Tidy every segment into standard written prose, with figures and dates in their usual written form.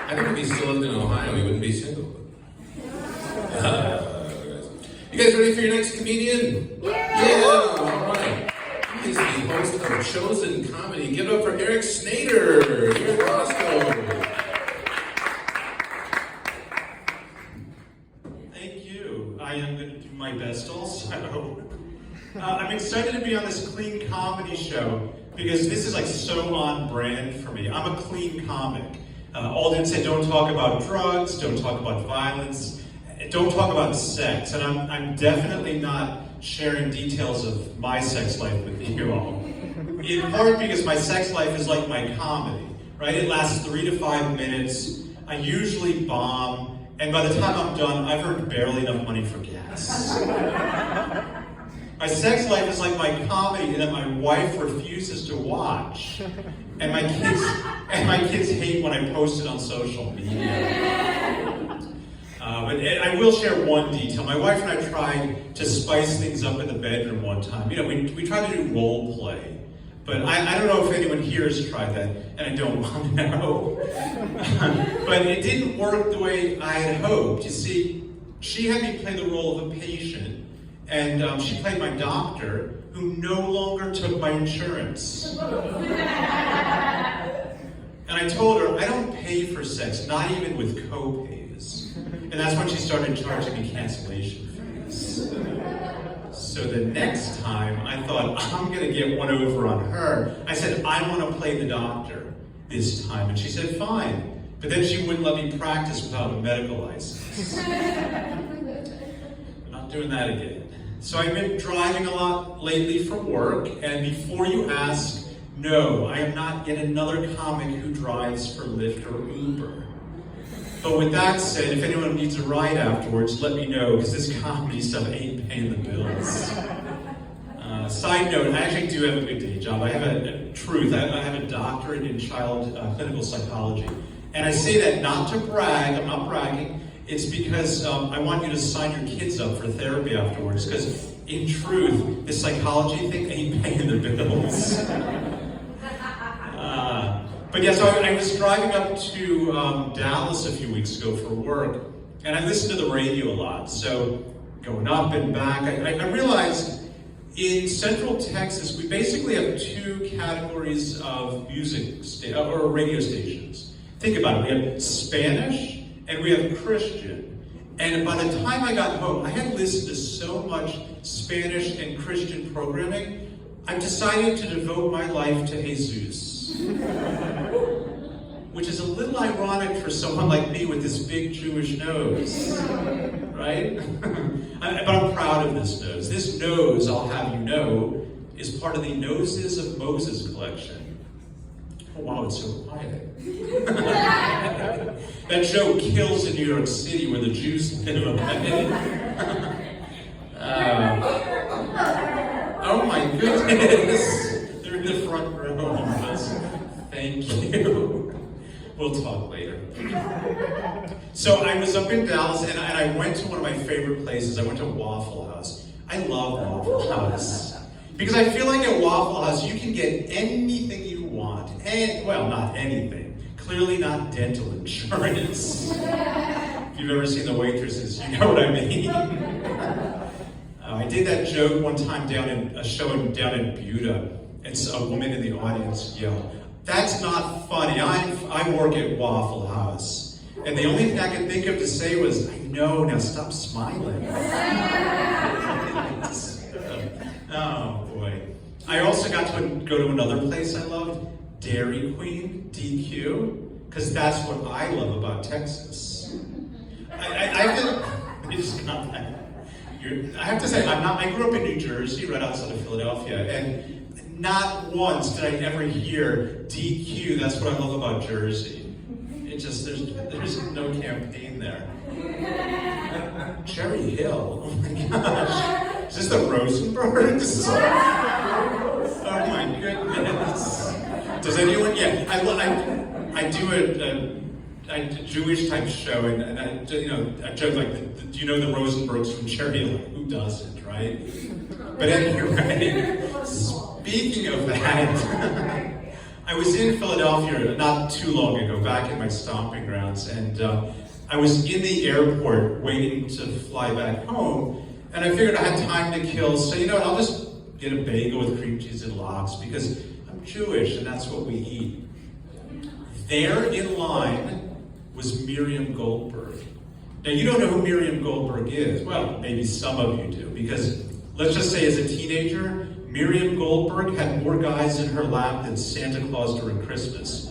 I think if he still lived in Ohio, he wouldn't be single. You guys ready for your next comedian? Yeah! All right. He is the host of Chosen Comedy. Give it up for Eric Snader here in Moscow. Thank you. I am going to do my best also. I'm excited to be on this clean comedy show because this is like so on brand for me. I'm a clean comic. Alden said don't talk about drugs, don't talk about violence, don't talk about sex. And I'm definitely not sharing details of my sex life with you all. In part because my sex life is like my comedy, right? It lasts 3 to 5 minutes. I usually bomb, and by the time I'm done, I've earned barely enough money for gas. My sex life is like my comedy in that my wife refuses to watch, and my kids hate when I post it on social media. But I will share one detail. My wife and I tried to spice things up in the bedroom one time. You know, we tried to do role play, but I don't know if anyone here has tried that, and I don't want to know. But it didn't work the way I had hoped. You see, she had me play the role of a patient, and she played my doctor, who no longer took my insurance. And I told her, I don't pay for sex, not even with co-pays. And that's when she started charging me cancellation fees. So the next time, I thought, I'm gonna get one over on her. I said, I wanna play the doctor this time. And she said, fine. But then she wouldn't let me practice without a medical license. I'm not doing that again. So I've been driving a lot lately for work, and before you ask, no, I am not yet another comic who drives for Lyft or Uber. But with that said, if anyone needs a ride afterwards, let me know, because this comedy stuff ain't paying the bills. Side note, I actually do have a good day job. I have I have a doctorate in child clinical psychology. And I say that not to brag, I'm not bragging. It's because I want you to sign your kids up for therapy afterwards, because in truth, this psychology thing ain't paying the bills. But yeah, so I was driving up to Dallas a few weeks ago for work, and I listened to the radio a lot. So going up and back, I realized in Central Texas, we basically have 2 categories of music or radio stations. Think about it, we have Spanish and we have Christian. And by the time I got home, I had listened to so much Spanish and Christian programming, I've decided to devote my life to Jesus. Which is a little ironic for someone like me with this big Jewish nose, right? But I'm proud of this nose. This nose, I'll have you know, is part of the Noses of Moses collection. Oh, wow, it's so quiet. That joke kills in New York City where the Jews live. Oh my goodness. They're in the front row. Thank you. We'll talk later. So I was up in Dallas and I went to one of my favorite places. I went to Waffle House. I love Waffle House. Because I feel like at Waffle House you can get anything you want. And, well, not anything. Clearly not dental insurance. If you've ever seen the waitresses, you know what I mean. I did that joke one time down in a show down in Buda. And a woman in the audience yelled, "That's not funny. I work at Waffle House." And the only thing I could think of to say was, "I know, now stop smiling." Oh boy. I also got to go to another place I loved, Dairy Queen, DQ, because that's what I love about Texas. I have to say, I grew up in New Jersey, right outside of Philadelphia, and not once did I ever hear DQ, that's what I love about Jersey. It just, there's no campaign there. Cherry Hill, oh my gosh. Is this the Rosenbergs? Oh my goodness. Does anyone, yeah, I do a Jewish type show, and I joke like, do you know the Rosenbergs from Cherry Hill? Who doesn't, right? But anyway, speaking of that, I was in Philadelphia not too long ago, back in my stomping grounds, and I was in the airport waiting to fly back home, and I figured I had time to kill, so you know what, I'll just get a bagel with cream cheese and lox, because I'm Jewish, and that's what we eat. There in line was Miriam Goldberg. Now, you don't know who Miriam Goldberg is. Well, maybe some of you do, because let's just say as a teenager, Miriam Goldberg had more guys in her lap than Santa Claus during Christmas.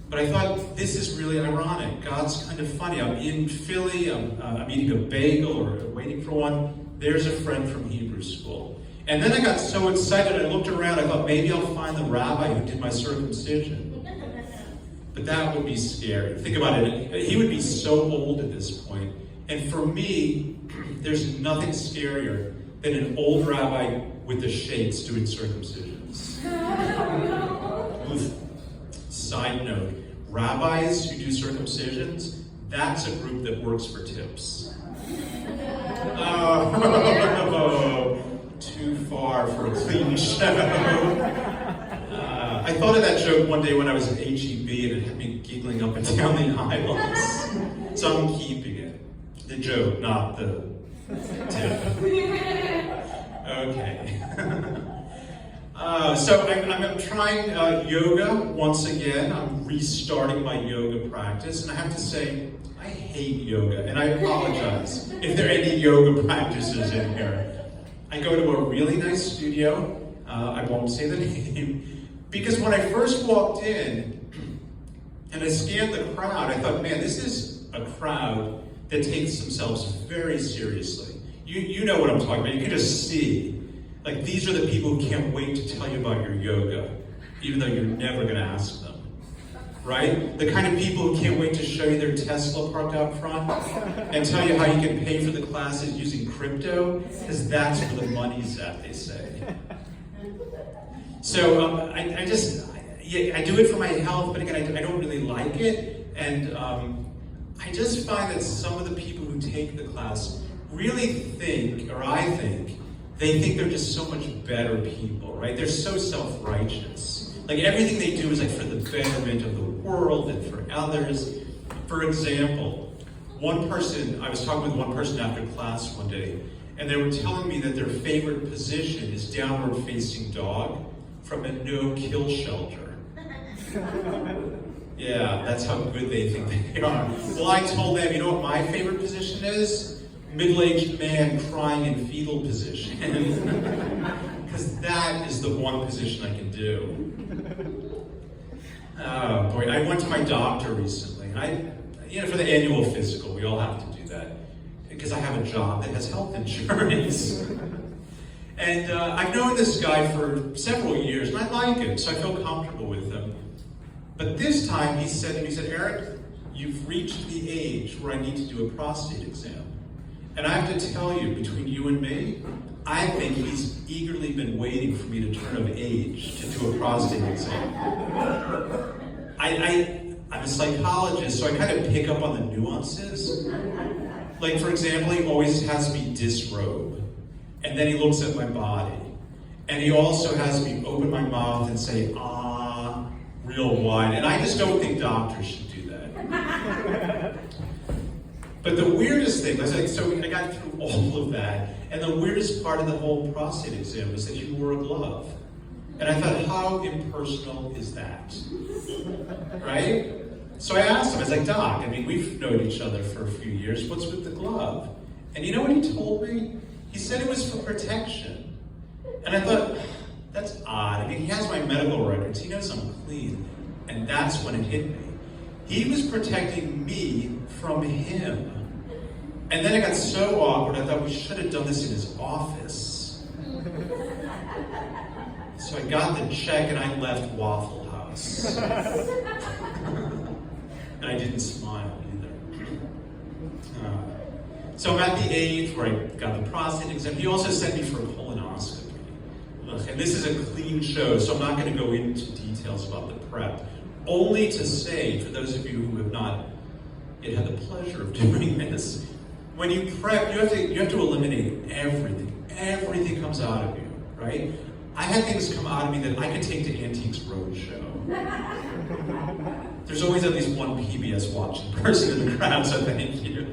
But I thought, this is really ironic. God's kind of funny. I'm in Philly, I'm eating a bagel or waiting for one. There's a friend from Hebrew school. And then I got so excited, I looked around, I thought maybe I'll find the rabbi who did my circumcision. But that would be scary. Think about it. He would be so old at this point. And for me, there's nothing scarier than an old rabbi with the shakes doing circumcisions. Side note, rabbis who do circumcisions, that's a group that works for tips. Oh, too far for a clean show. I thought of that joke one day when I was at HEB, and it had me giggling up and down the aisles. So I'm keeping it. The joke, not the tip. Okay. So I'm trying yoga once again. I'm restarting my yoga practice, and I have to say, I hate yoga, and I apologize if there are any yoga practices in here. I go to a really nice studio. I won't say the name. Because when I first walked in and I scanned the crowd, I thought, man, this is a crowd that takes themselves very seriously. You know what I'm talking about. You can just see. Like, these are the people who can't wait to tell you about your yoga, even though you're never going to ask them. Right? The kind of people who can't wait to show you their Tesla parked out front and tell you how you can pay for the classes using crypto, because that's where the money's at, they say. So I do it for my health, but again, I don't really like it. And I just find that some of the people who take the class really think, or I think, they think they're just so much better people, right? They're so self-righteous. Like, everything they do is like for the betterment of the world and for others. For example, I was talking with one person after class one day, and they were telling me that their favorite position is downward facing dog from a no-kill shelter. Yeah, that's how good they think they are. Well, I told them, you know what my favorite position is? Middle-aged man crying in fetal position. Because that is the one position I can do. Oh boy, I went to my doctor recently. For the annual physical, we all have to do that. Because I have a job that has health insurance. And I've known this guy for several years, and I like him, so I feel comfortable with him. But this time he said, Eric, you've reached the age where I need to do a prostate exam. And I have to tell you, between you and me, I think he's eagerly been waiting for me to turn of age to do a prostate exam. I'm a psychologist, so I kind of pick up on the nuances. Like, for example, he always has me disrobe. And then he looks at my body. And he also has me open my mouth and say, ah, real wide. And I just don't think doctors should do that. But the weirdest thing was, so I got through all of that, and the weirdest part of the whole prostate exam was that you wore a glove. And I thought, how impersonal is that? Right? So I asked him, I was like, Doc, we've known each other for a few years, what's with the glove? And you know what he told me? He said it was for protection. And I thought, that's odd. He has my medical records, he knows I'm clean. And that's when it hit me. He was protecting me from him. And then it got so awkward, I thought we should have done this in his office. So I got the check and I left Waffle House. And I didn't smile either. So I'm at the age where I got the prostate exam. He also sent me for a colonoscopy. And this is a clean show, so I'm not going to go into details about the prep. Only to say, for those of you who have not yet had the pleasure of doing this, when you prep, you have to eliminate everything. Everything comes out of you, right? I had things come out of me that I could take to Antiques Roadshow. There's always at least one PBS watching person in the crowd, so thank you.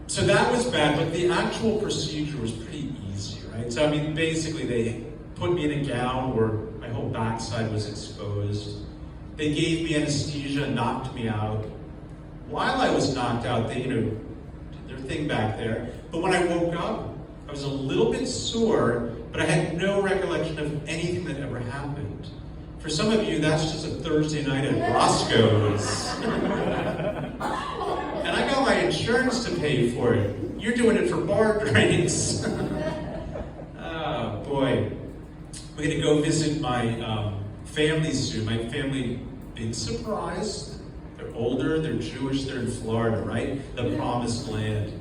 So that was bad, but the actual procedure was pretty easy, right? So I mean, basically they put me in a gown where my whole backside was exposed. They gave me anesthesia, knocked me out. While I was knocked out, they, did their thing back there. But when I woke up, I was a little bit sore, but I had no recollection of anything that ever happened. For some of you, that's just a Thursday night at Roscoe's. And I got my insurance to pay for it. You're doing it for bar drinks. Oh, boy. We're going to go visit my family soon. My family, big surprise. They're older, they're Jewish, they're in Florida, right? The promised land.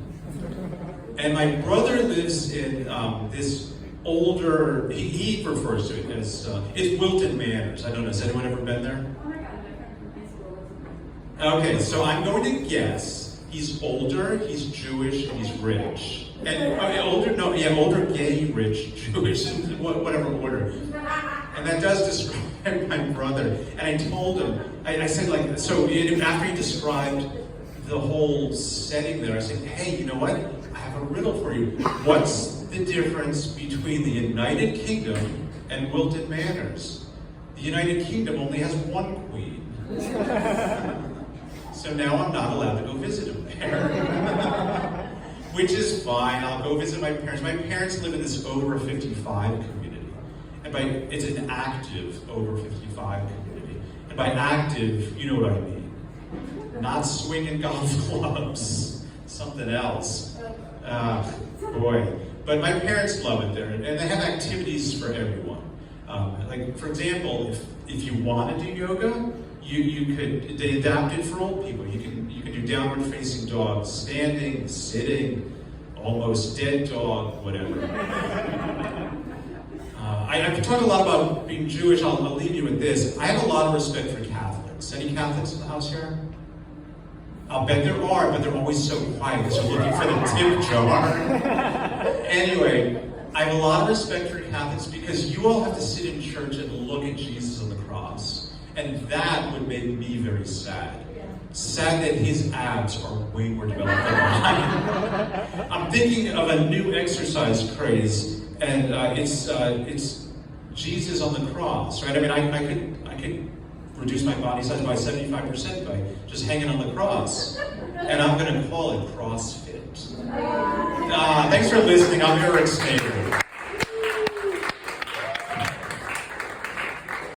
And my brother lives in this older, he refers to it as, it's Wilton Manors. I don't know, has anyone ever been there? Oh my God, my friend from high school lives in there. Okay, so I'm going to guess he's older, he's Jewish, and he's rich. And older, gay, rich, Jewish, whatever order. And that does describe my brother. And I told him, I said like, so after he described the whole setting there, I said, hey, you know what? I have a riddle for you. What's the difference between the United Kingdom and Wilton Manors? The United Kingdom only has one queen. So now I'm not allowed to go visit him there. Which is fine, I'll go visit my parents. My parents live in this over 55 community. And it's an active over 55 community. And by active, you know what I mean. Not swinging golf clubs, something else. Boy. But my parents love it there, and they have activities for everyone. Like, for example, if you want to do yoga, you could, they adapt it for old people. You can do downward facing dog, standing, sitting, almost dead dog, whatever. I could talk a lot about being Jewish. I'll leave you with this. I have a lot of respect for Catholics. Any Catholics in the house here? I'll bet there are, but they're always so quiet because they're looking for the tip jar. Anyway, I have a lot of respect for Catholics because you all have to sit in church and look at Jesus on the cross. And that would make me very sad. Sad that his abs are way more developed than mine. I'm thinking of a new exercise craze, and it's Jesus on the cross, right? I mean, I could reduce my body size by 75% by just hanging on the cross. And I'm going to call it CrossFit. Thanks for listening. I'm Eric Snader.